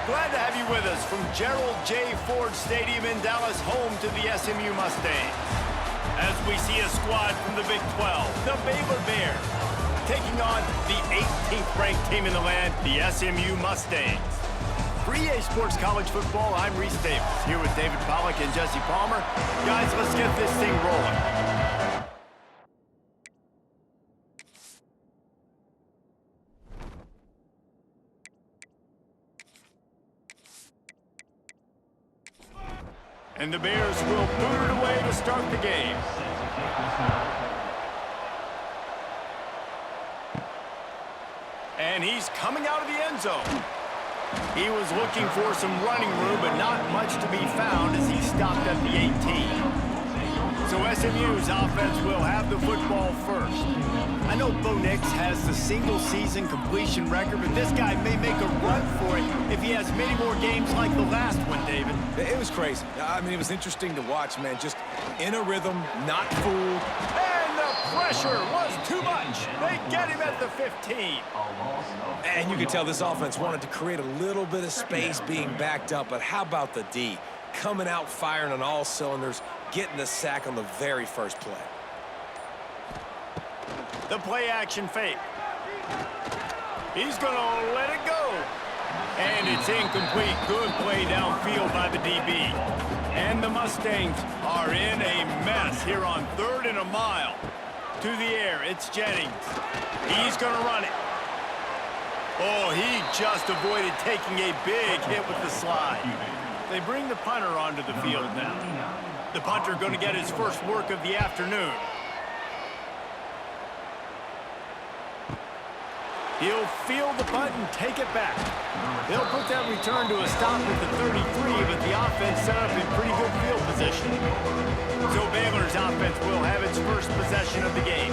Glad to have you with us from Gerald J. Ford Stadium in Dallas, home to the SMU Mustangs. As we see a squad from the Big 12, the Baylor Bears, taking on the 18th ranked team in the land, the SMU Mustangs. For EA Sports College Football, I'm Reese Davis, here with David Pollack and Jesse Palmer. Guys, let's get this thing rolling. And the Bears will boot it away to start the game. And he's coming out of the end zone. He was looking for some running room, but not much to be found as he stopped at the 18. So SMU's offense will have the football first. I know Bo Nix has the single-season completion record, but this guy may make a run for it if he has many more games like the last one, David. It was crazy. I mean, it was interesting to watch, man. Just in a rhythm, not fooled. And the pressure was too much. They get him at the 15. And you could tell this offense wanted to create a little bit of space being backed up, but how about the D? Coming out firing on all cylinders, getting the sack on the very first play. The play action fake. He's going to let it go. And it's incomplete. Good play downfield by the DB. And the Mustangs are in a mess here on 3rd and a mile. To the air, it's Jennings. He's going to run it. Oh, he just avoided taking a big hit with the slide. They bring the punter onto the field now. The punter going to get his first work of the afternoon. He'll field the punt and take it back. They'll put that return to a stop at the 33, but the offense set up in pretty good field position. So Baylor's offense will have its first possession of the game.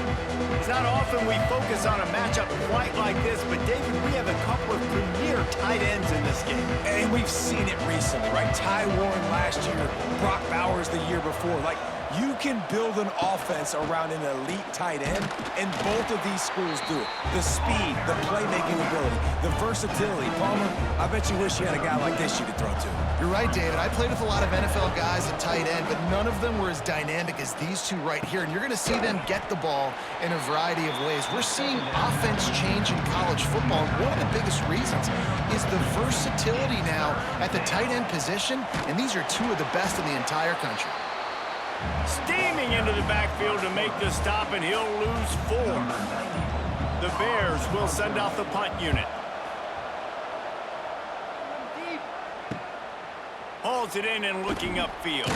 It's not often we focus on a matchup quite like this, but David, we have a couple of premier tight ends in this game. And we've seen it recently, right? Ty Warren last year, Brock Bowers the year before. Like, you can build an offense around an elite tight end, and both of these schools do it. The speed, the playmaking ability, the versatility. Palmer, I bet you wish you had a guy like this you could throw to. You're right, David. I played with a lot of NFL guys at tight end, but none of them were as dynamic as these two right here. And you're going to see them get the ball in a variety of ways. We're seeing offense change in college football. And one of the biggest reasons is the versatility now at the tight end position. And these are two of the best in the entire country. Steaming into the backfield to make the stop, and he'll lose 4. The Bears will send out the punt unit. Hauls it in and looking upfield.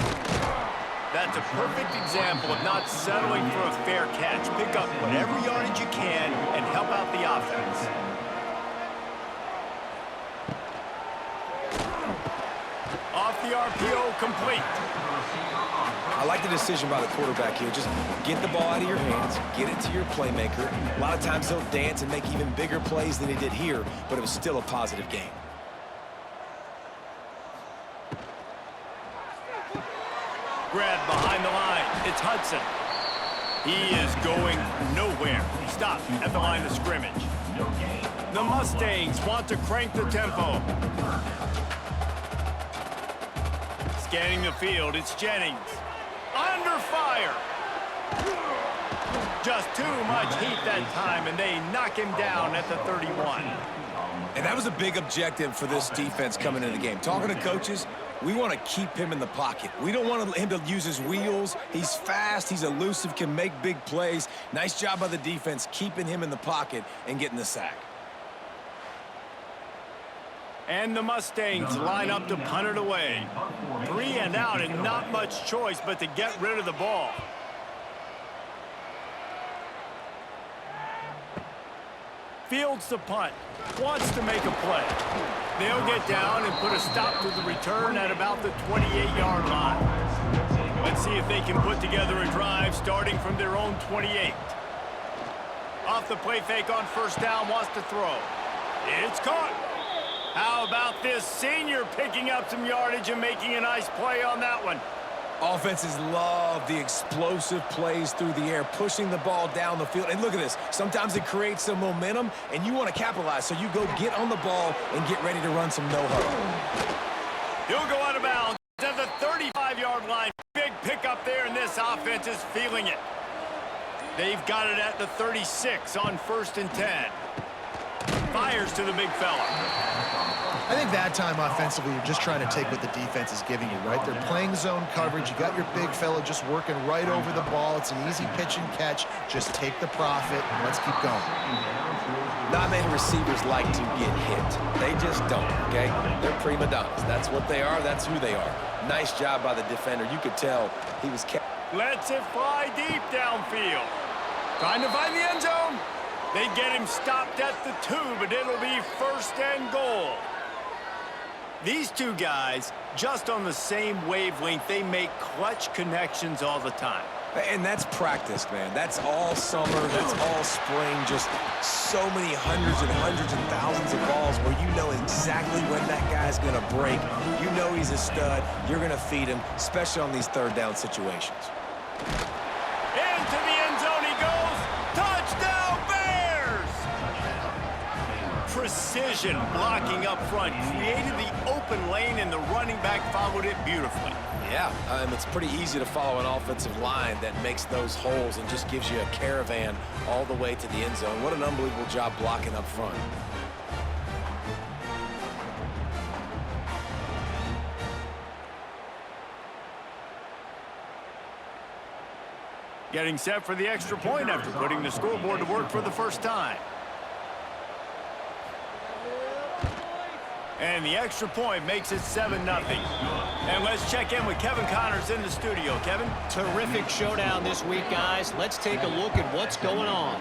That's a perfect example of not settling for a fair catch. Pick up whatever yardage you can and help out the offense. Off the RPO, complete. I like the decision by the quarterback here. Just get the ball out of your hands, get it to your playmaker. A lot of times he'll dance and make even bigger plays than he did here, but it was still a positive game. Grab behind the line. It's Hudson. He is going nowhere. Stop at the line of scrimmage. The Mustangs want to crank the tempo. Scanning the field, it's Jennings. Under fire. Just too much heat that time, and they knock him down at the 31. And that was a big objective for this defense coming into the game. Talking to coaches, we want to keep him in the pocket. We don't want him to use his wheels. He's fast, he's elusive, can make big plays. Nice job by the defense keeping him in the pocket and getting the sack. And the Mustangs line up to punt it away. 3 and out, and not much choice but to get rid of the ball. Fields the punt. Wants to make a play. They'll get down and put a stop to the return at about the 28-yard line. Let's see if they can put together a drive starting from their own 28. Off the play fake on first down, wants to throw. It's caught. How about this senior picking up some yardage and making a nice play on that one? Offenses love the explosive plays through the air, pushing the ball down the field. And look at this. Sometimes it creates some momentum, and you want to capitalize. So you go get on the ball and get ready to run some no-huddle. He'll go out of bounds at the 35-yard line. Big pickup there, and this offense is feeling it. They've got it at the 36 on 1st and 10. Fires to the big fella. I think that time offensively, you're just trying to take what the defense is giving you, right? They're playing zone coverage. You got your big fella just working right over the ball. It's an easy pitch and catch. Just take the profit and let's keep going. Not many receivers like to get hit. They just don't, okay? They're prima donnas. That's what they are. That's who they are. Nice job by the defender. You could tell he was... Lets it fly deep downfield. Trying to find the end zone. They get him stopped at the 2, but it'll be 1st and goal. These two guys, just on the same wavelength, they make clutch connections all the time. And that's practice, man. That's all summer. That's all spring. Just so many hundreds and thousands of balls where you know exactly when that guy's going to break. You know he's a stud. You're going to feed him, especially on these third down situations. Into the end zone he goes. Touchdown, Bears! Precision blocking up front created the open lane, and the running back followed it beautifully. Yeah, it's pretty easy to follow an offensive line that makes those holes and just gives you a caravan all the way to the end zone. What an unbelievable job blocking up front. Getting set for the extra point after putting the scoreboard to work for the first time. And the extra point makes it 7-0. And let's check in with Kevin Connors in the studio. Kevin? Terrific showdown this week, guys. Let's take a look at what's going on.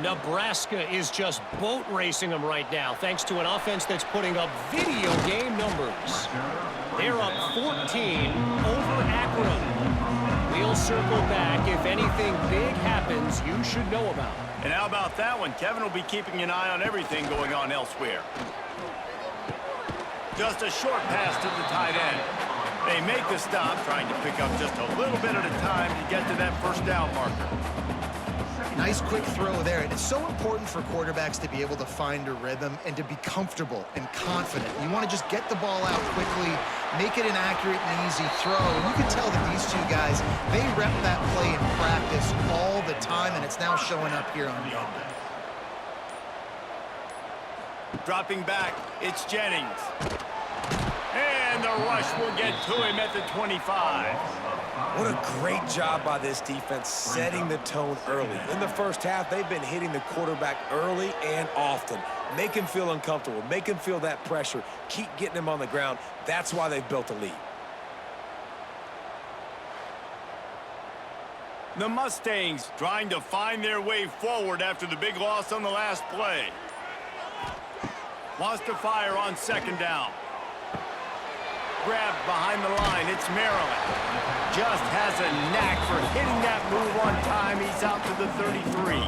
Nebraska is just boat racing them right now, thanks to an offense that's putting up video game numbers. They're up 14 over Akron. We'll circle back. If anything big happens, you should know about. And how about that one? Kevin will be keeping an eye on everything going on elsewhere. Just a short pass to the tight end. They make the stop, trying to pick up just a little bit at a time to get to that first down marker. Nice quick throw there. And it's so important for quarterbacks to be able to find a rhythm and to be comfortable and confident. You want to just get the ball out quickly, make it an accurate and easy throw. And you can tell that these two guys, they rep that play in practice all the time, and it's now showing up here on game day. Dropping back, it's Jennings. And the rush will get to him at the 25. What a great job by this defense setting the tone early. In the first half, they've been hitting the quarterback early and often. Make him feel uncomfortable. Make him feel that pressure. Keep getting him on the ground. That's why they've built a lead. The Mustangs trying to find their way forward after the big loss on the last play. Wants to fire on 2nd down. Grabbed behind the line. It's Maryland. Just has a knack for hitting that move on time. He's out to the 33.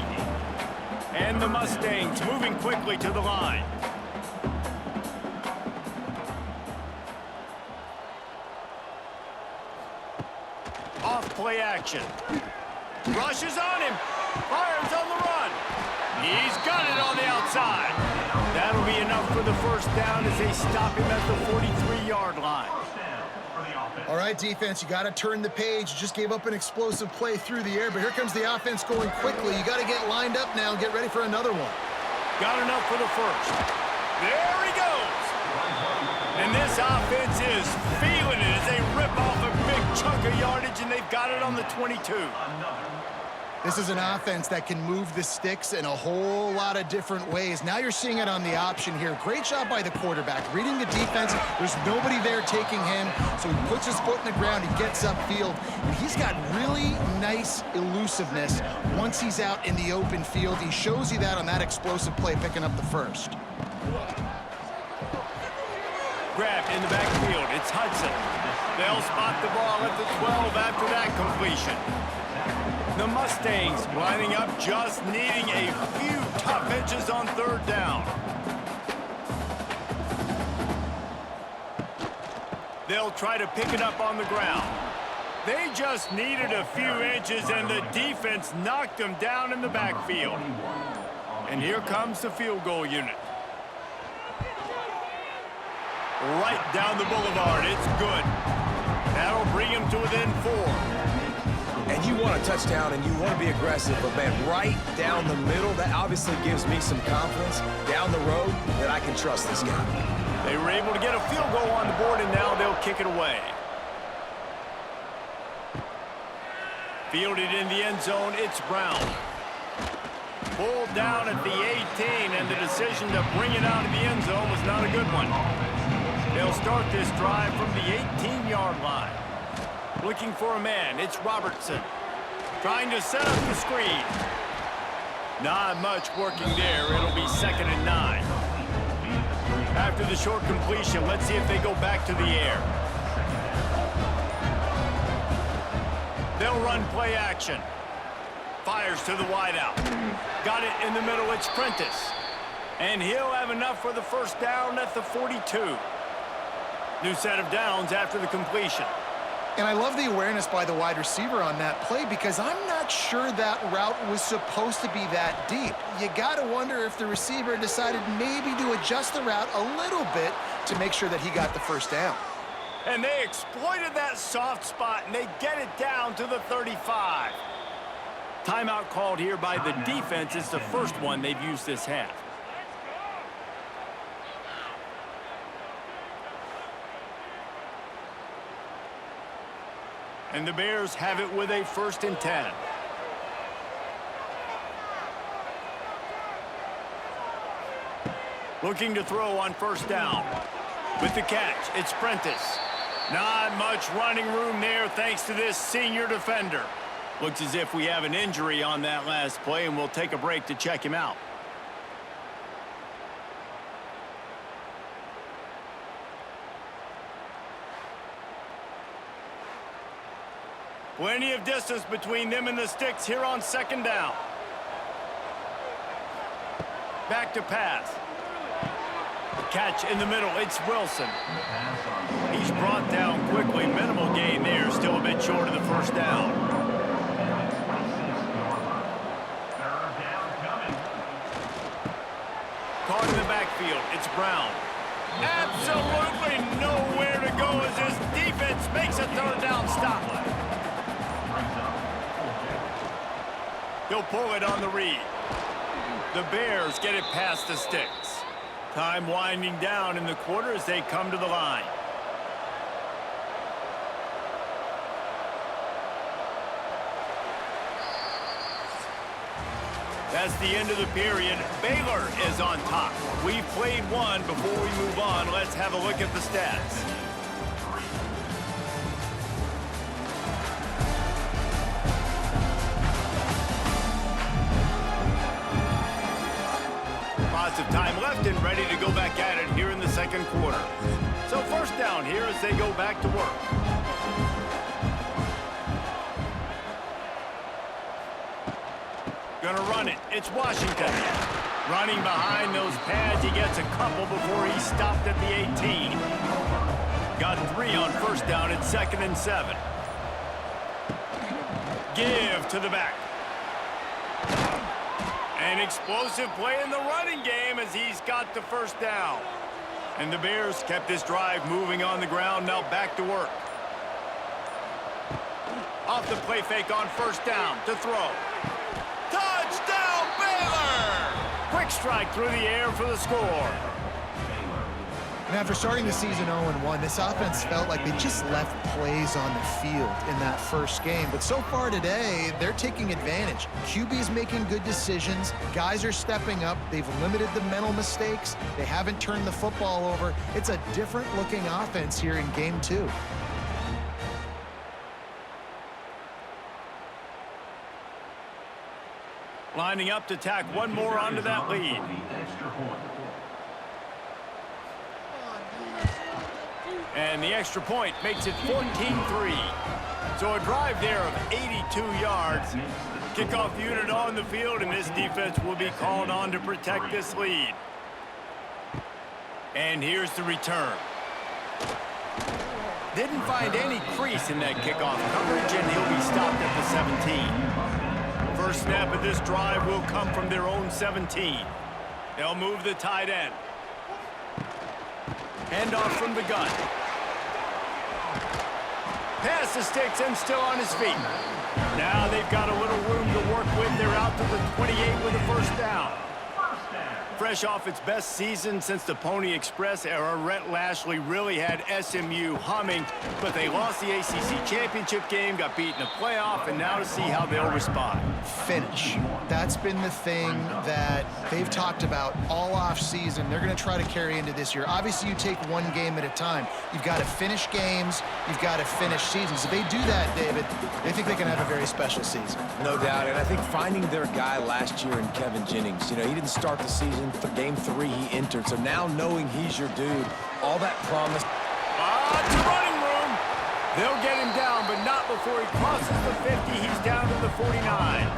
And the Mustangs moving quickly to the line. Off play action. Rushes on him. Fires on the run. He's got it on the outside. That'll be enough for the first down as they stop him at the 43-yard line. All right, defense, you got to turn the page. You just gave up an explosive play through the air, but here comes the offense going quickly. You got to get lined up now and get ready for another one. Got enough for the first. There he goes. And this offense is feeling it as they rip off a big chunk of yardage, and they've got it on the 22. This is an offense that can move the sticks in a whole lot of different ways. Now you're seeing it on the option here. Great job by the quarterback. Reading the defense, there's nobody there taking him, so he puts his foot in the ground, he gets upfield, and he's got really nice elusiveness once he's out in the open field. He shows you that on that explosive play, picking up the first. Grabbed in the backfield, it's Hudson. They'll spot the ball at the 12 after that completion. The Mustangs lining up, just needing a few tough edges on 3rd down. They'll try to pick it up on the ground. They just needed a few inches, and the defense knocked them down in the backfield. And here comes the field goal unit. Right down the boulevard. It's good. That'll bring him to within 4. And you want a touchdown, and you want to be aggressive, but, man, right down the middle, that obviously gives me some confidence down the road that I can trust this guy. They were able to get a field goal on the board, and now they'll kick it away. Fielded in the end zone, it's Brown. Pulled down at the 18, and the decision to bring it out of the end zone was not a good one. They'll start this drive from the 18-yard line. Looking for a man, it's Robertson. Trying to set up the screen. Not much working there. It'll be 2nd and 9. After the short completion, let's see if they go back to the air. They'll run play action. Fires to the wideout. Got it in the middle, it's Prentice. And he'll have enough for the first down at the 42. New set of downs after the completion. And I love the awareness by the wide receiver on that play because I'm not sure that route was supposed to be that deep. You got to wonder if the receiver decided maybe to adjust the route a little bit to make sure that he got the first down. And they exploited that soft spot, and they get it down to the 35. Timeout called here by the defense. It's the first one they've used this half. And the Bears have it with a 1st and 10. Looking to throw on 1st down. With the catch, it's Prentice. Not much running room there thanks to this senior defender. Looks as if we have an injury on that last play, and we'll take a break to check him out. Plenty of distance between them and the sticks here on 2nd down. Back to pass. Catch in the middle, it's Wilson. He's brought down quickly. Minimal gain there, still a bit short of the 1st down. Caught in the backfield, it's Brown. Absolutely nowhere to go as his defense makes a 3rd down stop. He'll pull it on the read. The Bears get it past the sticks. Time winding down in the quarter as they come to the line. That's the end of the period. Baylor is on top. We've played one. Before we move on, let's have a look at the stats. Lots of time left and ready to go back at it here in the 2nd quarter. So 1st down here as they go back to work. Gonna run it. It's Washington. Running behind those pads. He gets a couple before he stopped at the 18. Got 3 on 1st down. It's 2nd and 7. Give to the back. An explosive play in the running game as he's got the 1st down. And the Bears kept this drive moving on the ground. Now back to work. Off the play fake on 1st down to throw. Touchdown, Baylor! Quick strike through the air for the score. And after starting the season 0-1, this offense felt like they just left plays on the field in that first game. But so far today, they're taking advantage. QB's making good decisions. Guys are stepping up. They've limited the mental mistakes. They haven't turned the football over. It's a different-looking offense here in Game 2. Lining up to tack one more onto that lead. And the extra point makes it 14-3. So a drive there of 82 yards. Kickoff unit on the field, and this defense will be called on to protect this lead. And here's the return. Didn't find any crease in that kickoff coverage, and he'll be stopped at the 17. First snap of this drive will come from their own 17. They'll move the tight end. Handoff from the gun. Pass the sticks and still on his feet. Now they've got a little room to work with. They're out to the 28 with a first down. Fresh off its best season since the Pony Express era, Rhett Lashley really had SMU humming, but they lost the ACC championship game, got beat in the playoff, and now to see how they'll respond. Finish. That's been the thing that they've talked about all off season. They're going to try to carry into this year. Obviously, you take one game at a time. You've got to finish games. You've got to finish seasons. If they do that, David, they think they can have a very special season. No doubt, and I think finding their guy last year in Kevin Jennings, you know, he didn't start the season. For game 3, he entered. So now knowing he's your dude, all that promise. To running room. They'll get him down, but not before he crosses the 50. He's down to the 49.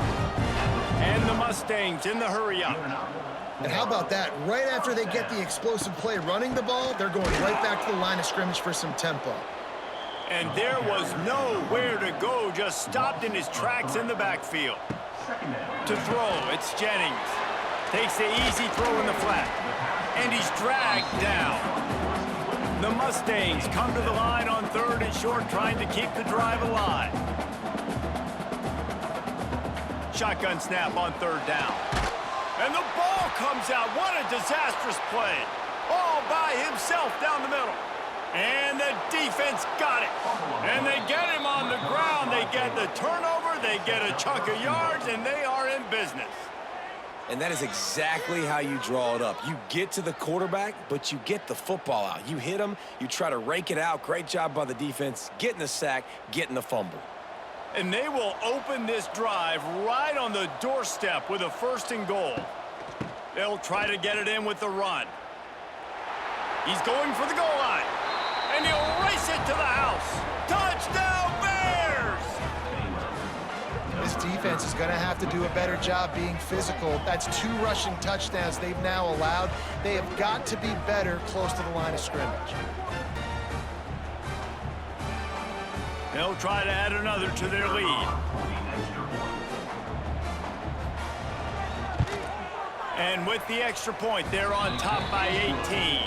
And the Mustangs in the hurry-up. And how about that? Right after they get the explosive play running the ball, they're going right back to the line of scrimmage for some tempo. And there was nowhere to go, just stopped in his tracks in the backfield. To throw, it's Jennings. Takes the easy throw in the flat. And he's dragged down. The Mustangs come to the line on 3rd and short, trying to keep the drive alive. Shotgun snap on 3rd down. And the ball comes out. What a disastrous play. All by himself down the middle. And the defense got it. And they get him on the ground. They get the turnover. They get a chunk of yards, and they are in business. And that is exactly how you draw it up. You get to the quarterback, but you get the football out. You hit him, you try to rake it out. Great job by the defense, getting the sack, getting the fumble. And they will open this drive right on the doorstep with a 1st and goal. They'll try to get it in with the run. He's going for the goal line. And he'll race it to the house. Touchdown, Bears! This defense is going to have to do a better job being physical. That's 2 rushing touchdowns they've now allowed. They have got to be better close to the line of scrimmage. They'll try to add another to their lead. And with the extra point, they're on top by 18.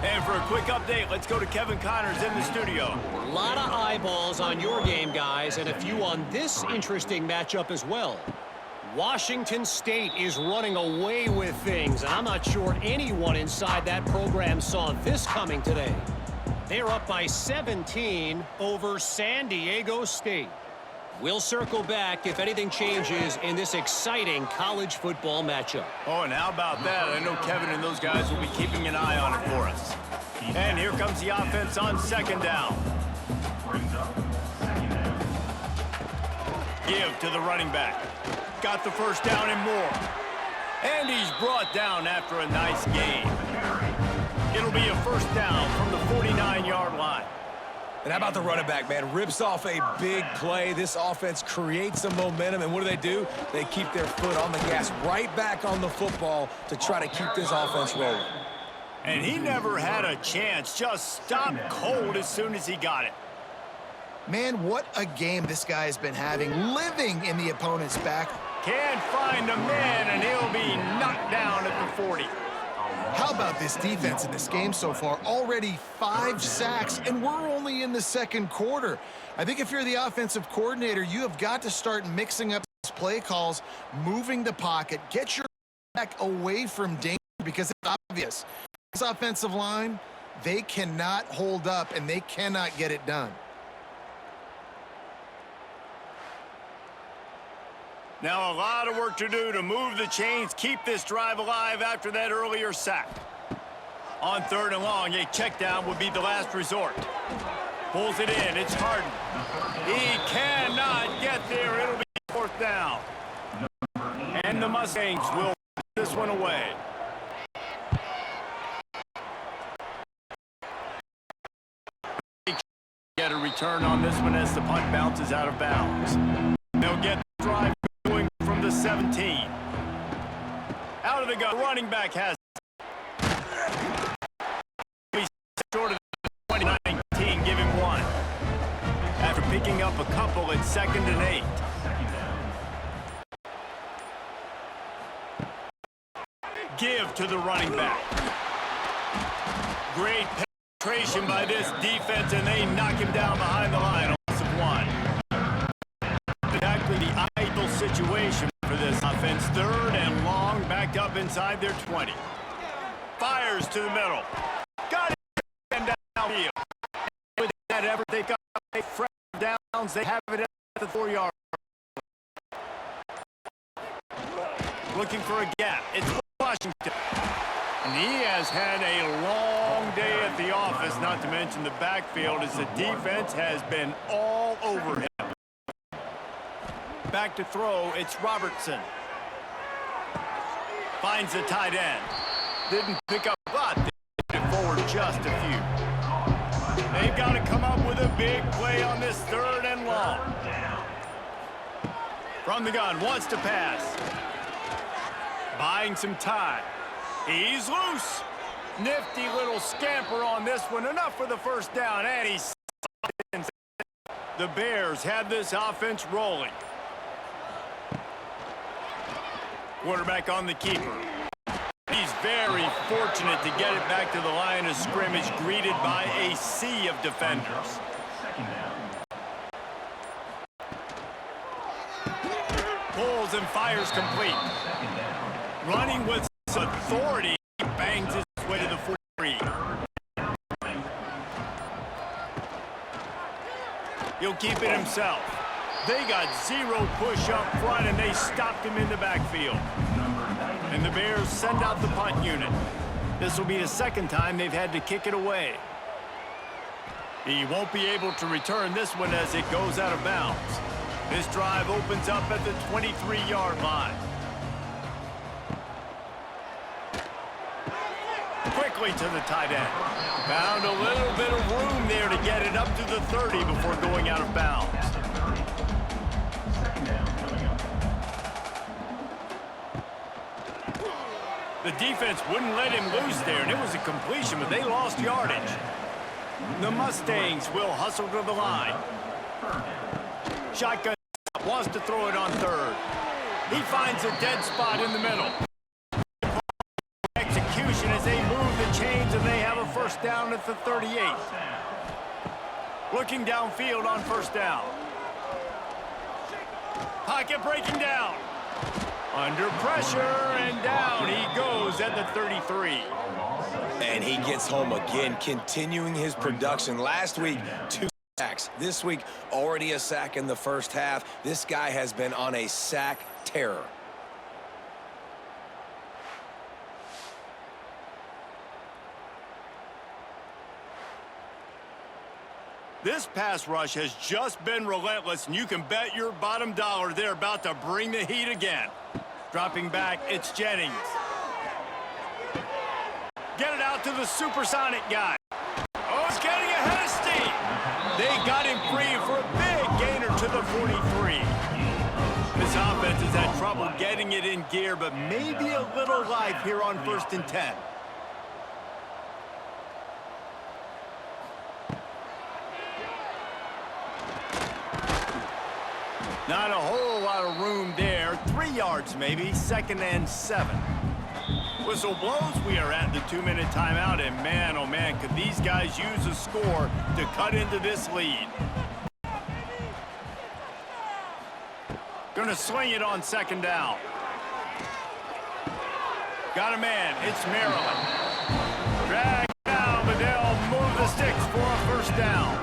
And for a quick update, let's go to Kevin Connors in the studio. A lot of eyeballs on your game, guys, and a few on this interesting matchup as well. Washington State is running away with things, and I'm not sure anyone inside that program saw this coming today. They're up by 17 over San Diego State. We'll circle back if anything changes in this exciting college football matchup. Oh, and how about that? I know Kevin and those guys will be keeping an eye on it for us. And here comes the offense on 2nd down. Give to the running back. Got the first down and more. And he's brought down after a nice gain. It'll be a 1st down from the 49-yard line. And how about the running back, man? Rips off a big play. This offense creates some momentum, and what do? They keep their foot on the gas, right back on the football to try to keep this offense rolling. And he never had a chance, just stopped cold as soon as he got it. Man, what a game this guy has been having, living in the opponent's back. Can't find a man, and he'll be knocked down at the 40. How about this defense in this game so far? Already 5 sacks, and we're only in the 2nd quarter. I think if you're the offensive coordinator, you have got to start mixing up play calls, moving the pocket, get your back away from danger, because it's obvious. This offensive line, they cannot hold up, and they cannot get it done. Now a lot of work to do to move the chains, keep this drive alive after that earlier sack. On 3rd and long, a check down would be the last resort. Pulls it in, it's Harden. He cannot get there, it'll be 4th down. And the Mustangs will put this one away. Get a return on this one as the punt bounces out of bounds. They'll get the drive going from the 17. Out of the gun, running back has short of the 2019, give him 1. up a couple at 2nd and 8. Give to the running back. Great penetration by this defense, and they knock him down behind the line. Loss of 1. Exactly the ideal situation for this offense. 3rd and long, backed up inside their 20. Fires to the middle. Got it and downfield. With that effort, they got fresh downs. They have it at the 4-yard. Looking for a gap. It's Washington. And he has had a long day at the office, not to mention the backfield, as the defense has been all over him. Back to throw, it's Robertson. Finds the tight end. Didn't pick up, but they moved it forward just a few. They've got to come up with a big play on this 3rd and long. From the gun, wants to pass. Buying some time. He's loose. Nifty little scamper on this one. Enough for the 1st down, and he's... The Bears have this offense rolling. Quarterback on the keeper. He's very fortunate to get it back to the line of scrimmage, greeted by a sea of defenders. Pulls and fires complete. Running with authority, he bangs his way to the 43. He'll keep it himself. They got 0 push up front, and they stopped him in the backfield. And the Bears send out the punt unit. This will be the 2nd time they've had to kick it away. He won't be able to return this one as it goes out of bounds. This drive opens up at the 23-yard line. Quickly to the tight end. Found a little bit of room there to get it up to the 30 before going out of bounds. The defense wouldn't let him loose there, and it was a completion, but they lost yardage. The Mustangs will hustle to the line. Shotgun wants to throw it on 3rd. He finds a dead spot in the middle. Execution as they move the chains, and they have a 1st down at the 38. Looking downfield on 1st down. Pocket breaking down. Under pressure, and down he goes at the 33. And he gets home again, continuing his production. Last week, 2 sacks. This week, already a sack in the 1st half. This guy has been on a sack terror. This pass rush has just been relentless, and you can bet your bottom dollar they're about to bring the heat again. Dropping back, it's Jennings. Get it out to the supersonic guy. Oh, it's getting ahead of steam. They got him free for a big gainer to the 43. This offense has had trouble getting it in gear, but maybe a little life here on 1st and 10. Not a whole lot of room there. 3 yards maybe. 2nd and 7. Whistle blows. We are at the 2-minute timeout. And man, oh man, could these guys use a score to cut into this lead. Gonna swing it on 2nd down. Got a man. It's Maryland. Drag down, but they'll move the sticks for a 1st down.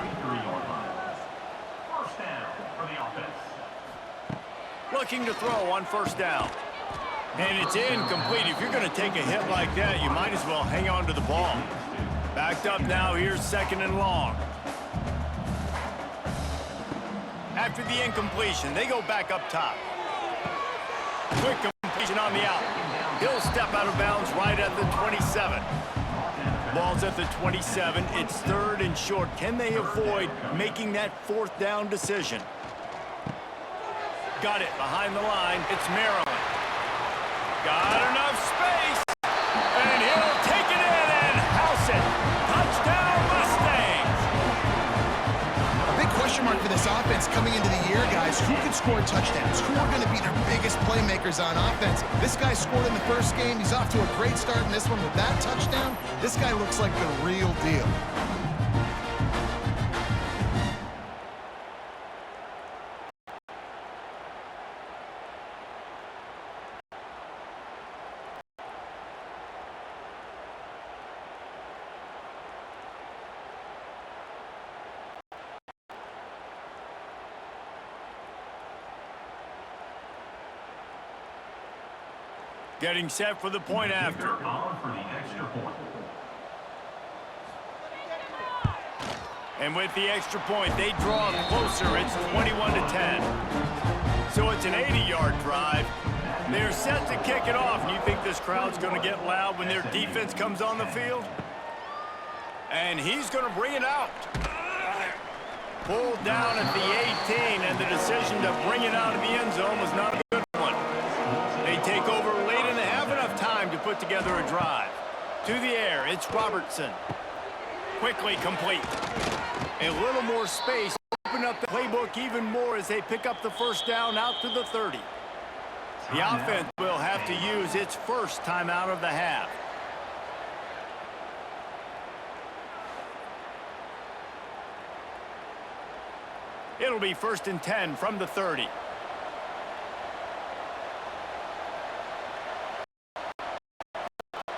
Looking to throw on 1st down. And it's incomplete. If you're going to take a hit like that, you might as well hang on to the ball. Backed up now, here's 2nd and long. After the incompletion, they go back up top. Quick completion on the out. He'll step out of bounds right at the 27. Ball's at the 27. It's 3rd and short. Can they avoid making that 4th down decision? Got it behind the line. It's Maryland. Got enough space. And he'll take it in and house it. Touchdown, Mustangs. A big question question mark for this offense coming into the year, guys. Who can score touchdowns? Who are going to be their biggest playmakers on offense? This guy scored in the first game. He's off to a great start in this one with that touchdown. This guy looks like the real deal. Getting set for the point after. And with the extra point, they draw closer. It's 21-10. So it's an 80-yard drive. They're set to kick it off. And you think this crowd's going to get loud when their defense comes on the field? And he's going to bring it out. Pulled down at the 18, and the decision to bring it out of the end zone was not a good one. They take over late and they have enough time to put together a drive. To the air, it's Robertson. Quickly complete. A little more space. Open up the playbook even more as they pick up the first down out to the 30. The offense will have to use its first timeout of the half. It'll be 1st and 10 from the 30.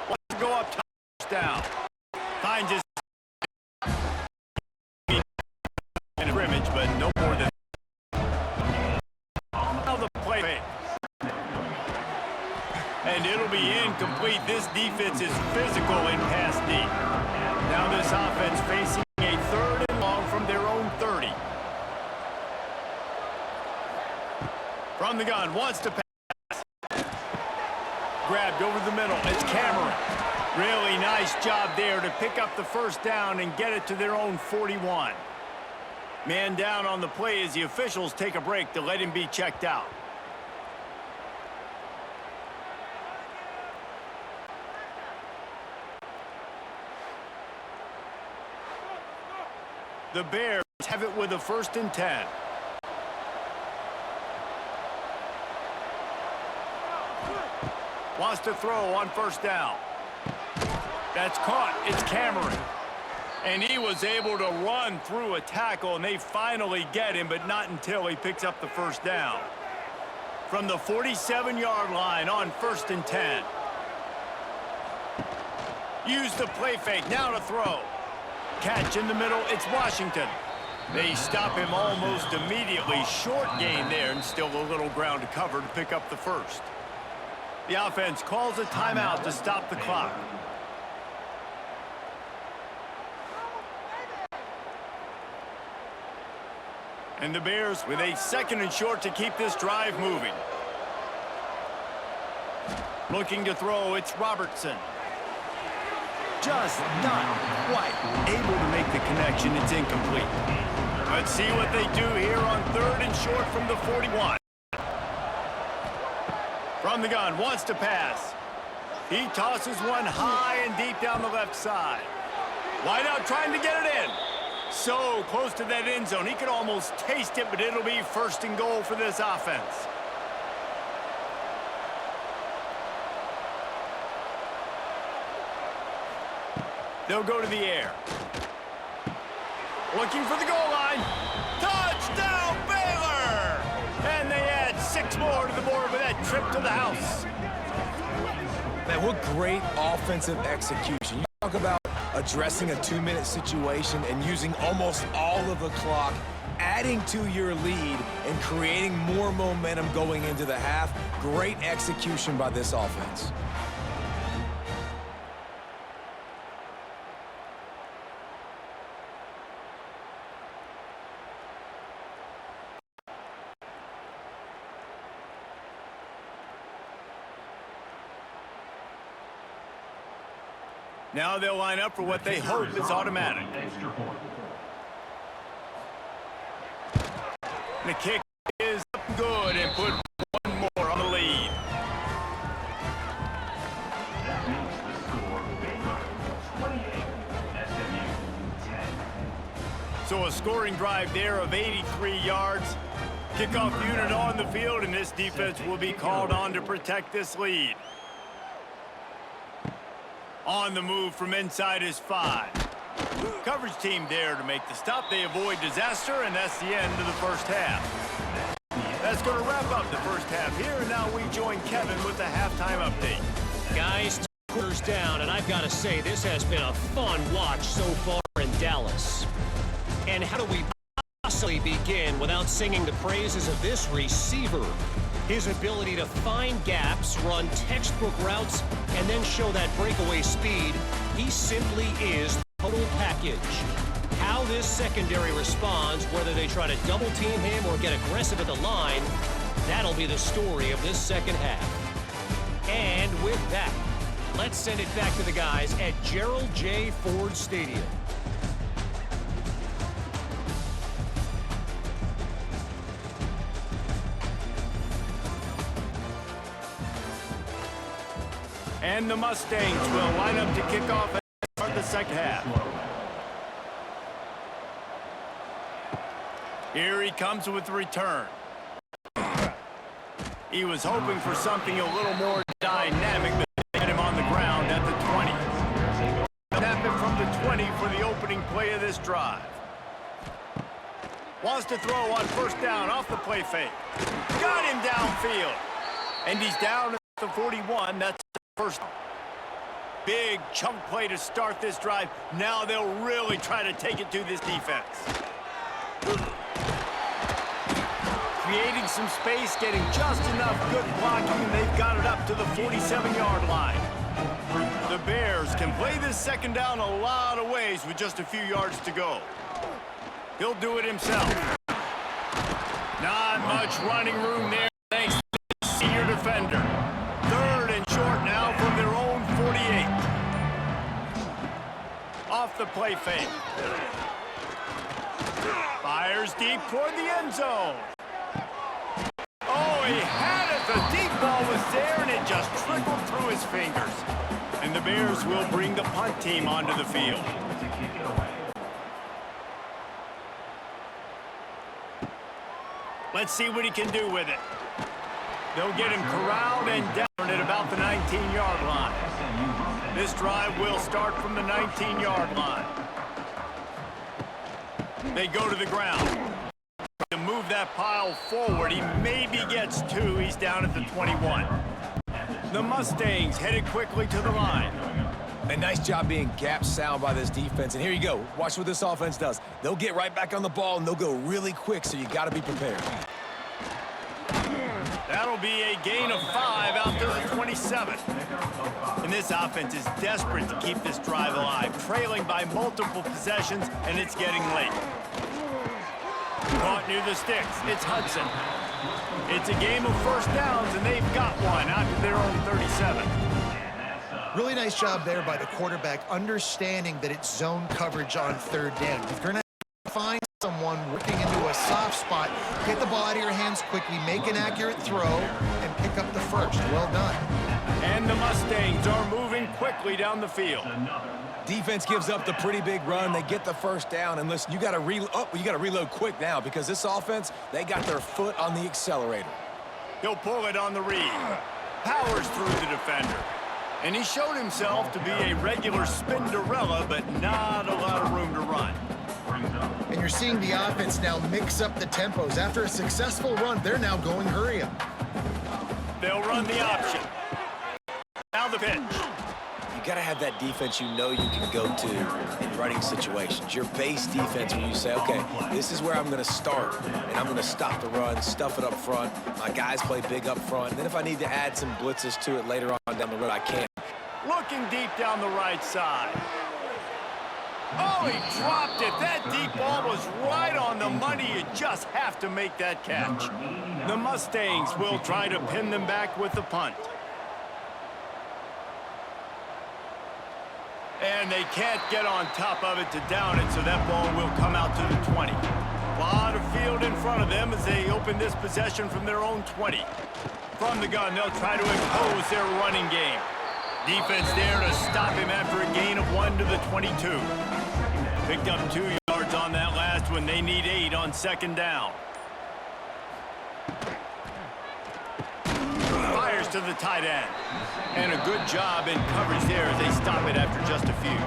Wants to go up, touchdown. Finds his in scrimmage, but no more than now the play fake. And it'll be incomplete. This defense is physical in pass deep. Now this offense facing a 3rd and long from their own 30. From the gun, wants to pass. Grabbed over the middle. It's Cameron. Really nice job there to pick up the first down and get it to their own 41. Man down on the play as the officials take a break to let him be checked out. The Bears have it with a 1st and 10. Wants to throw on first down. That's caught. It's Cameron. And he was able to run through a tackle, and they finally get him, but not until he picks up the first down. From the 47-yard line on 1st and 10. Use the play fake. Now to throw. Catch in the middle. It's Washington. They stop him almost immediately. Short gain there, and still a little ground to cover to pick up the first. The offense calls a timeout to stop the clock. And the Bears with a 2nd and short to keep this drive moving. Looking to throw, it's Robertson. Just not quite able to make the connection. It's incomplete. Let's see what they do here on 3rd and short from the 41. From the gun, wants to pass. He tosses one high and deep down the left side. Wide out trying to get it in. So close to that end zone. He could almost taste it, but it'll be 1st and goal for this offense. They'll go to the air. Looking for the goal line. Touchdown, Baylor! And they add 6 more to the board with that trip to the house. Man, what great offensive execution. You talk about addressing a 2-minute situation and using almost all of the clock, adding to your lead and creating more momentum going into the half. Great execution by this offense. Now they'll line up for what they hope is automatic. The kick is good and put 1 more on the lead. That makes the score Baylor 28, SMU 10. So a scoring drive there of 83 yards. Kickoff unit on the field, and this defense will be called on to protect this lead. On the move from inside is 5. Coverage team there to make the stop. They avoid disaster, and that's the end of the first half. That's going to wrap up the first half here, and now we join Kevin with the halftime update. Guys, 2 quarters down, and I've got to say, this has been a fun watch so far in Dallas. And how do we possibly begin without singing the praises of this receiver? His ability to find gaps, run textbook routes, and then show that breakaway speed. He simply is the total package. How this secondary responds, whether they try to double team him or get aggressive at the line, that'll be the story of this second half. And with that, let's send it back to the guys at Gerald J. Ford Stadium. And the Mustangs will line up to kick off and start the second half. Here he comes with the return. He was hoping for something a little more dynamic, but they had him on the ground at the 20. Tap it from the 20 for the opening play of this drive. Wants to throw on first down off the play fake. Got him downfield. And he's down at the 41. That's the first. Big chunk play to start this drive. Now they'll really try to take it to this defense. Creating some space, getting just enough good blocking, and they've got it up to the 47-yard line. The Bears can play this second down a lot of ways with just a few yards to go. He'll do it himself. Not much running room there, thanks to the senior defender. Third and short now from their own 48. Off the play fake. Fires deep toward the end zone. Oh, he had it. The deep ball was there, and it just trickled through his fingers. And the Bears will bring the punt team onto the field. Let's see what he can do with it. They'll get him corralled and down at about the 19-yard line. This drive will start from the 19-yard line. They go to the ground. To move that pile forward, he maybe gets 2. He's down at the 21. The Mustangs headed quickly to the line. A nice job being gap sound by this defense. And here you go. Watch what this offense does. They'll get right back on the ball, and they'll go really quick, so you got to be prepared. That'll be a gain of 5 out to the 27. And this offense is desperate to keep this drive alive, trailing by multiple possessions, and it's getting late. Caught near the sticks. It's Hudson. It's a game of first downs, and they've got one out to their own 37. Really nice job there by the quarterback, understanding that it's zone coverage on third down. If you're going to find someone working into a soft spot, get the ball out of your hands quickly, make an accurate throw, and pick up the first. Well done. And the Mustangs are moving quickly down the field. Defense gives up the pretty big run. They get the first down, and listen, you got to reload quick now because this offense, they got their foot on the accelerator. He'll pull it on the read. Powers through the defender. And he showed himself to be a regular Spinderella, but not a lot of room to run. And you're seeing the offense now mix up the tempos. After a successful run, they're now going hurry up. They'll run the option. Now the pitch. You got to have that defense you know you can go to in running situations. Your base defense where you say, okay, this is where I'm going to start, and I'm going to stop the run, stuff it up front. My guys play big up front. And then if I need to add some blitzes to it later on down the road, I can. Looking deep down the right side. Oh, he dropped it. That deep ball was right on the money. You just have to make that catch. The Mustangs will try to pin them back with the punt. And they can't get on top of it to down it, so that ball will come out to the 20. A lot of field in front of them as they open this possession from their own 20. From the gun, they'll try to impose their running game. Defense there to stop him after a gain of 1 to the 22. Picked up 2 yards yards on that last one. They need 8 on second down. Fires to the tight end. And a good job in coverage there as they stop it after just a few.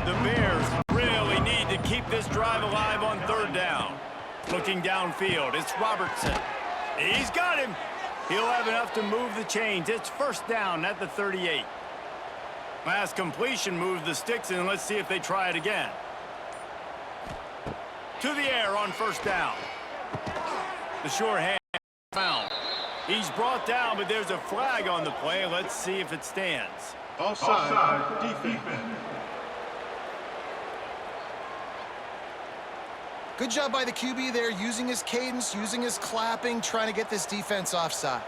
The Bears really need to keep this drive alive on third down. Looking downfield, it's Robertson. He's got him. He'll have enough to move the chains. It's first down at the 38. Last completion moves the sticks, and let's see if they try it again. To the air on first down. The sure hand found. He's brought down, but there's a flag on the play. Let's see if it stands. Offside. Defense. Good job by the QB there, using his cadence, using his clapping, trying to get this defense offside.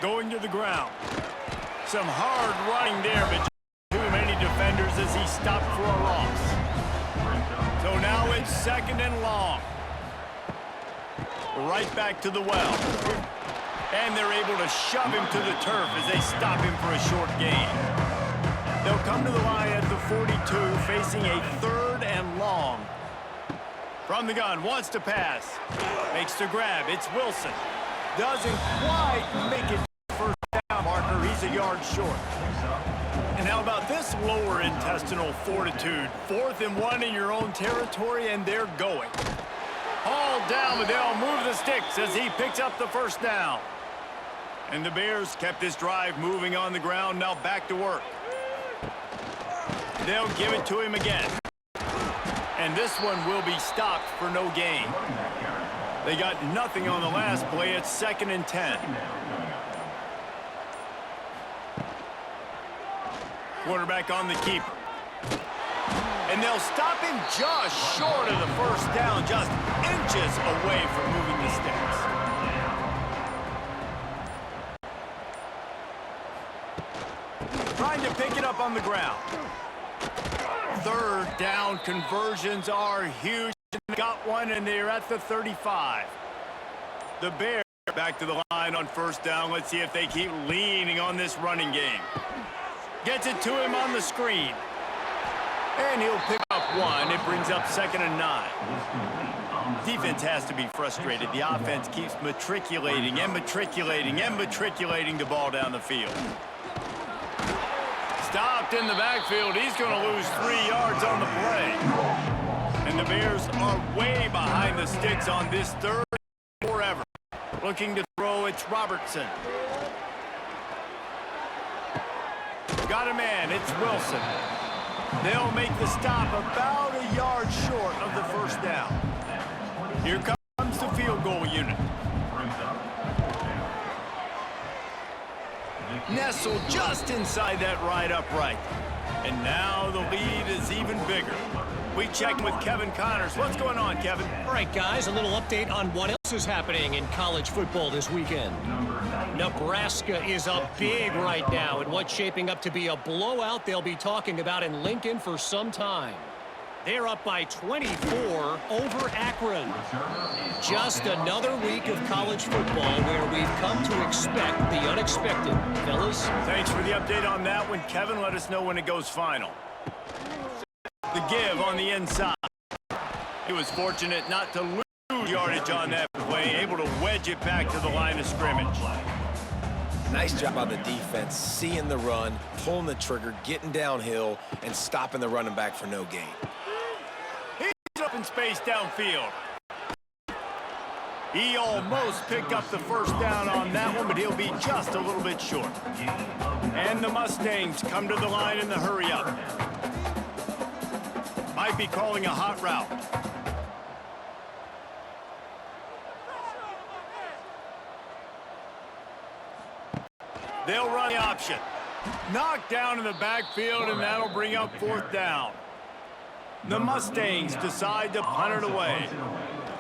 Going to the ground. Some hard running there, but too many defenders as he stopped for a loss. So now it's second and long. Right back to the well. And they're able to shove him to the turf as they stop him for a short gain. They'll come to the line at the 42, facing a third and long. From the gun, wants to pass. Makes the grab. It's Wilson. Doesn't quite make it first down marker. He's a yard short. And how about this lower intestinal fortitude? 4th and 1 in your own territory, and they're going. Hauled down, but they'll move the sticks as he picks up the first down. And the Bears kept this drive moving on the ground. Now back to work. They'll give it to him again. And this one will be stopped for no gain. They got nothing on the last play. It's second and 10. Quarterback on the keeper. And they'll stop him just short of the first down, just inches away from moving the sticks. Trying to pick it up on the ground. Third down conversions are huge. Got one, and they're at the 35. The Bears back to the line on first down. Let's see if they keep leaning on this running game. Gets it to him on the screen. And he'll pick up one. It brings up second and 9. Defense has to be frustrated. The offense keeps matriculating and matriculating and matriculating the ball down the field. Stopped in the backfield. He's going to lose 3 yards on the play. And the Bears are way behind the sticks on this third forever. Looking to throw, it's Robertson. Got a man, it's Wilson. They'll make the stop about a yard short of the first down. Here comes the field goal unit. Nestled just inside that right upright. And now the lead is even bigger. We check with Kevin Connors. What's going on, Kevin? All right, guys, a little update on what else is happening in college football this weekend. Nebraska is up big right now in what's shaping up to be a blowout they'll be talking about in Lincoln for some time. They're up by 24 over Akron. Just another week of college football where we've come to expect the unexpected. Fellas? Thanks for the update on that one, Kevin. Let us know when it goes final. The give on the inside. He was fortunate not to lose yardage on that play, able to wedge it back to the line of scrimmage. Nice job on the defense, seeing the run, pulling the trigger, getting downhill, and stopping the running back for no gain. He's up in space downfield. He almost picked up the first down on that one, but he'll be just a little bit short. And the Mustangs come to the line in the hurry-up. Might be calling a hot route. They'll run the option. Knocked down in the backfield, and that'll bring up fourth down. The Mustangs decide to punt it away.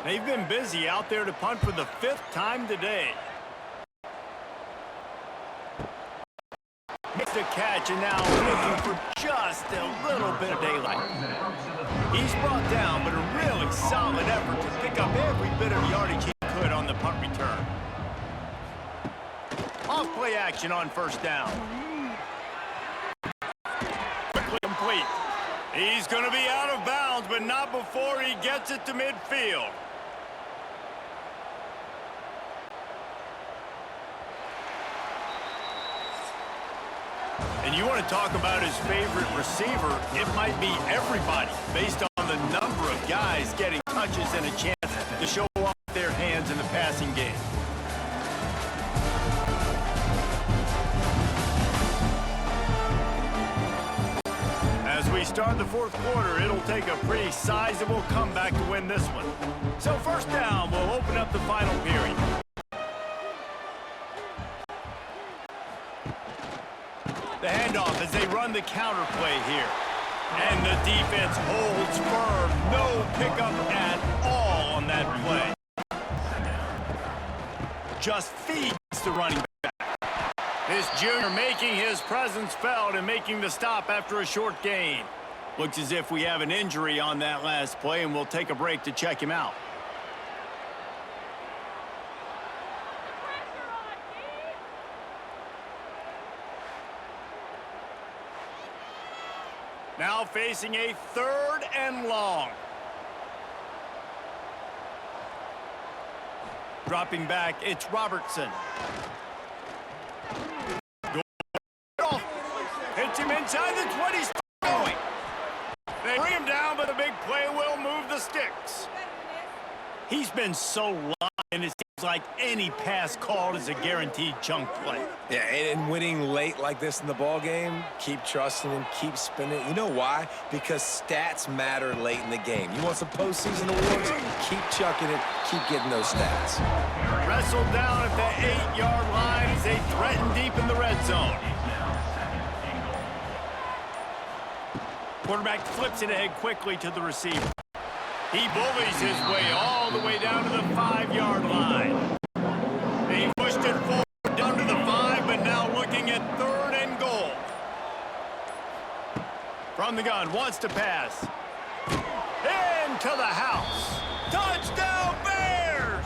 They've been busy out there to punt for the 5th time today. Makes the catch, and now looking for just a little bit of daylight. He's brought down, but a really solid effort to pick up every bit of yardage he could on the punt return. Off play action on first down. Quickly complete. He's going to be out of bounds, but not before he gets it to midfield. And you want to talk about his favorite receiver, it might be everybody, based on the number of guys getting touches and a chance to show off their hands in the passing game. As we start the fourth quarter, it'll take a pretty sizable comeback to win this one. So first down, we'll open up the final period. The handoff as they run the counter play here. And the defense holds firm. No pickup at all on that play. Just feeds the running back. This junior making his presence felt and making the stop after a short gain. Looks as if we have an injury on that last play, and we'll take a break to check him out. Now facing a 3rd and long. Dropping back, it's Robertson. Hits him inside the 20, going. They bring him down, but the big play will move the sticks. He's been so live, and it seems like any pass called is a guaranteed chunk play. Yeah, and winning late like this in the ball game, keep trusting him, keep spinning. You know why? Because stats matter late in the game. You want some postseason awards? Keep chucking it, keep getting those stats. Wrestled down at the 8-yard line as they threaten deep in the red zone. Quarterback flips it ahead quickly to the receiver. He bullies his way all the way down to the 5-yard line. They pushed it forward down to the 5, but now looking at 3rd and goal. From the gun, wants to pass. Into the house. Touchdown, Bears!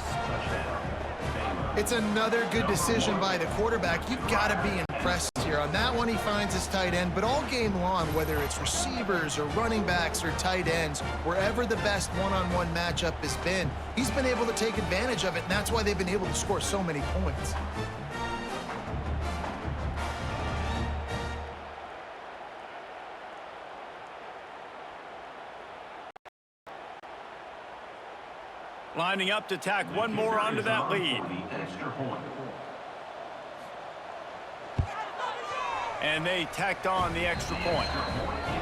It's another good decision by the quarterback. You've got to be impressed here. On that one, he finds his tight end, but all game long, whether it's receivers or running backs or tight ends, wherever the best one-on-one matchup has been, he's been able to take advantage of it, and that's why they've been able to score so many points. Lining up to tack one more onto that lead. And they tacked on the extra point.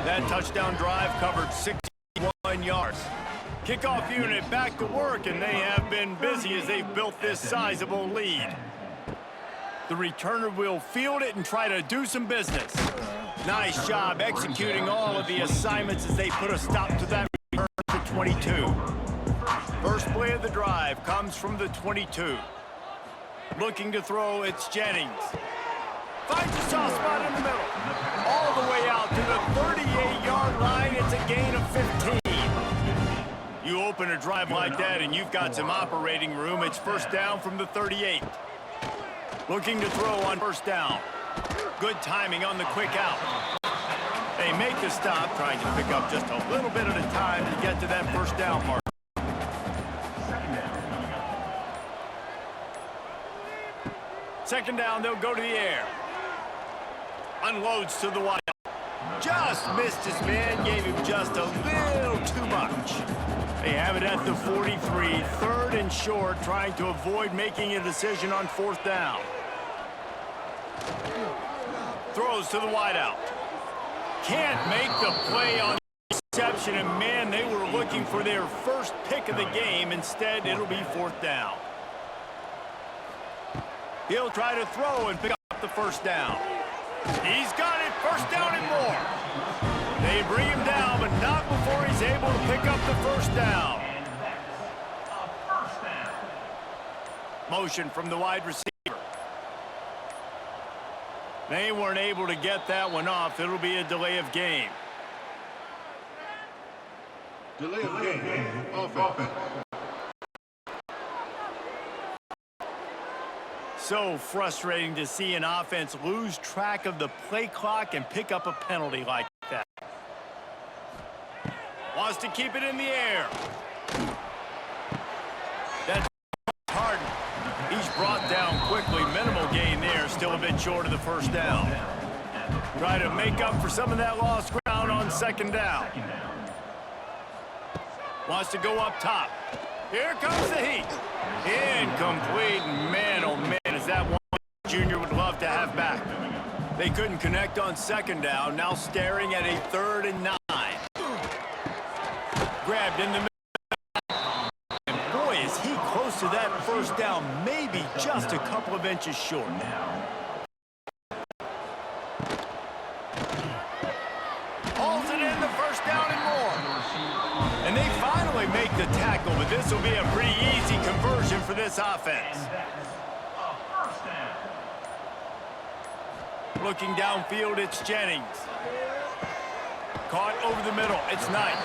That touchdown drive covered 61 yards. Kickoff unit back to work, and they have been busy as they've built this sizable lead. The returner will field it and try to do some business. Nice job executing all of the assignments as they put a stop to that return to 22. First play of the drive comes from the 22. Looking to throw, it's Jennings. Finds a soft spot in the middle. All the way out to the 38-yard line. It's a gain of 15. You open a drive like that and you've got some operating room. It's first down from the 38. Looking to throw on first down. Good timing on the quick out. They make the stop, trying to pick up just a little bit at a time to get to that first down mark. Second down, they'll go to the air. Unloads to the wide. Just missed his man, gave him just a little too much. They have it at the 43, 3rd and short, trying to avoid making a decision on fourth down. Throws to the wideout. Can't make the play on the reception, and man, they were looking for their first pick of the game. Instead, it'll be fourth down. He'll try to throw and pick up the first down. He's got it, first down and more. They bring him down, but not before he's able to pick up the first down. Motion from the wide receiver. They weren't able to get that one off. It'll be a delay of game. Delay of game. Offense. So frustrating to see an offense lose track of the play clock and pick up a penalty like that. Wants to keep it in the air. That's Harden. He's brought down quickly. Minimal gain there. Still a bit short of the first down. Try to make up for some of that lost ground on second down. Wants to go up top. Here comes the heat. Incomplete. Man, oh man, is that one Junior would love to have back. They couldn't connect on second down. Now staring at a 3rd and 9. Grabbed in the middle. And boy, is he close to that first down. Maybe just a couple of inches short. Hauls it in, the first down and more. And they finally make the tackle, but this will be a pretty easy conversion for this offense. Looking downfield, it's Jennings. Caught over the middle, it's Knight.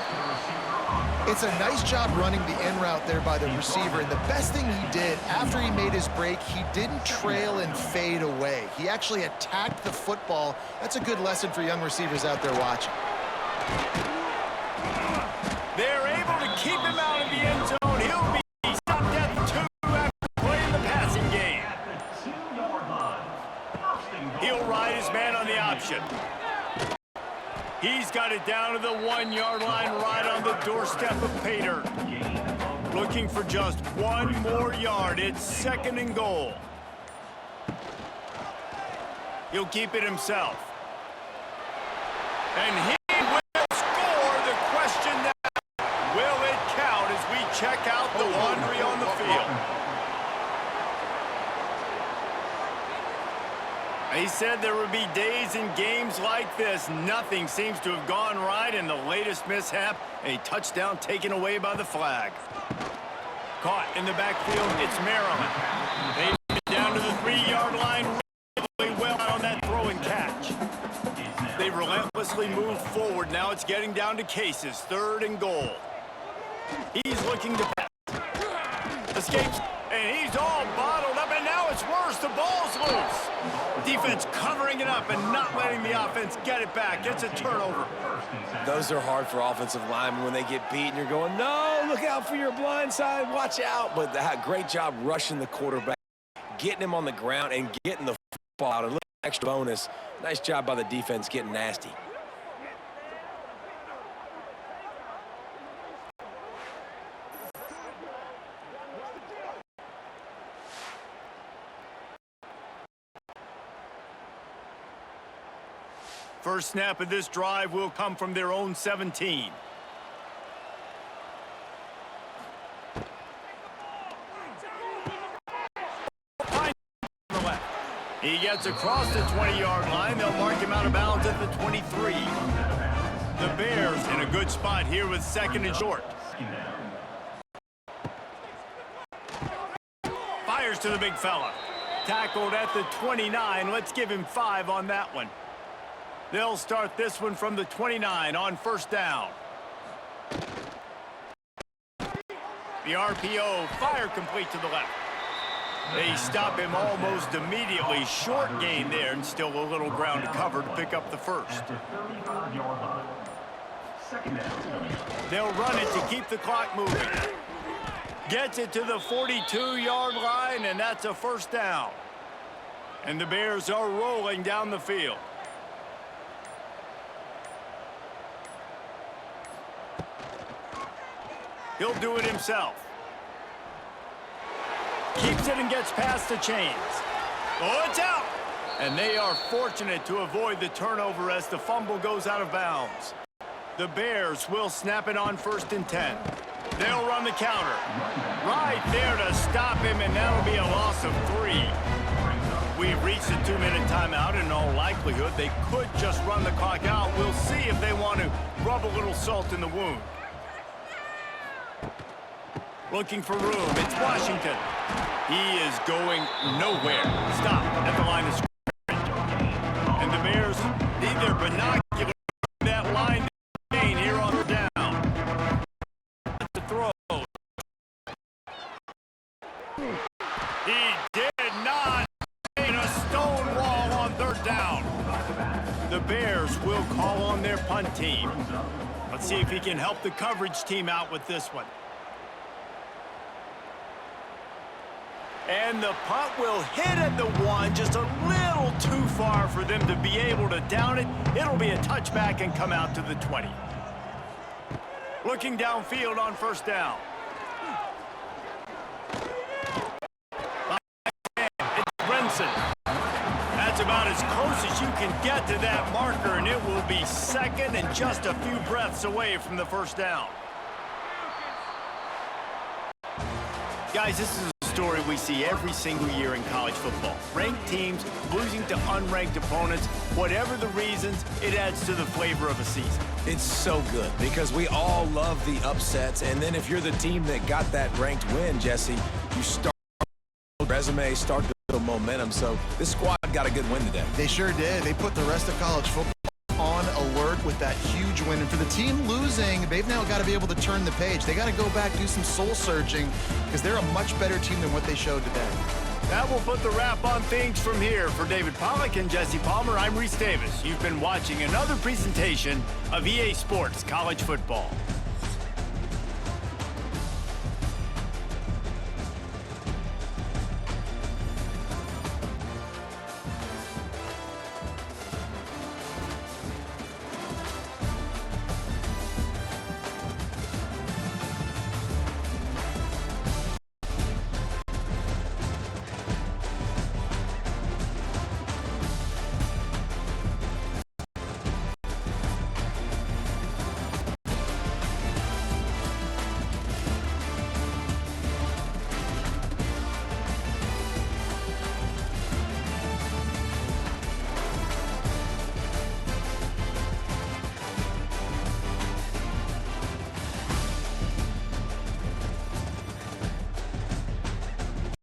It's a nice job running the in route there by the receiver, and the best thing he did after he made his break, he didn't trail and fade away. He actually attacked the football. That's a good lesson for young receivers out there watching. They're able to keep him out of the end zone. He'll be stopped at the 2 after playing the passing game. He'll ride his man on the option. He's got it down to the 1-yard line, right on the doorstep of Pater. Looking for just one more yard. It's 2nd and goal. He'll keep it himself. And he will score. The question now, will it count as we check out the laundry on the field? He said there would be days and games like this. Nothing seems to have gone right in the latest mishap. A touchdown taken away by the flag. Caught in the backfield, it's Maryland. They get down to the 3-yard line really well on that throw and catch. They relentlessly move forward. Now it's getting down to Cases, 3rd and goal. He's looking to pass. Escapes, and he's all bottled up, and now it's worse. The ball's loose. Defense covering it up and not letting the offense get it back. It's a turnover. Those are hard for offensive linemen when they get beat and you're going, no, look out for your blind side, watch out. But that great job rushing the quarterback, getting him on the ground and getting the football out. A little extra bonus. Nice job by the defense getting nasty. First snap of this drive will come from their own 17. He gets across the 20-yard line. They'll mark him out of bounds at the 23. The Bears in a good spot here with 2nd and short. Fires to the big fella. Tackled at the 29. Let's give him 5 on that one. They'll start this one from the 29 on first down. The RPO, fire complete to the left. They stop him almost immediately. Short gain there, and still a little ground to cover to pick up the first. They'll run it to keep the clock moving. Gets it to the 42-yard line, and that's a first down. And the Bears are rolling down the field. He'll do it himself. Keeps it and gets past the chains. Oh, it's out! And they are fortunate to avoid the turnover as the fumble goes out of bounds. The Bears will snap it on 1st and 10. They'll run the counter. Right there to stop him, and that'll be a loss of 3. We've reached a 2-minute timeout. In all likelihood, they could just run the clock out. We'll see if they want to rub a little salt in the wound. Looking for room. It's Washington. He is going nowhere. Stop at the line of scrimmage. And the Bears need their binoculars on that line to gain here on third down. The throw. He did not gain a stone wall on third down. The the Bears will call on their punt team. Let's see if he can help the coverage team out with this one. And the punt will hit at the 1, just a little too far for them to be able to down it. It'll be a touchback and come out to the 20. Looking downfield on first down. It's Brinson. That's about as close as you can get to that marker, and it will be second and just a few breaths away from the first down. Guys, this is a story we see every single year in college football. Ranked teams losing to unranked opponents. Whatever the reasons, it adds to the flavor of a season. It's so good because we all love the upsets, and then if you're the team that got that ranked win, Jesse, you start resume, start to build momentum. So this squad got a good win today. They sure did. They put the rest of college football on alert with that huge win. And for the team losing, they've now got to be able to turn the page. They got to go back, do some soul searching, because they're a much better team than what they showed today. That will put the wrap on things from here. For David Pollack and Jesse Palmer, I'm Reese Davis. You've been watching another presentation of EA Sports College Football.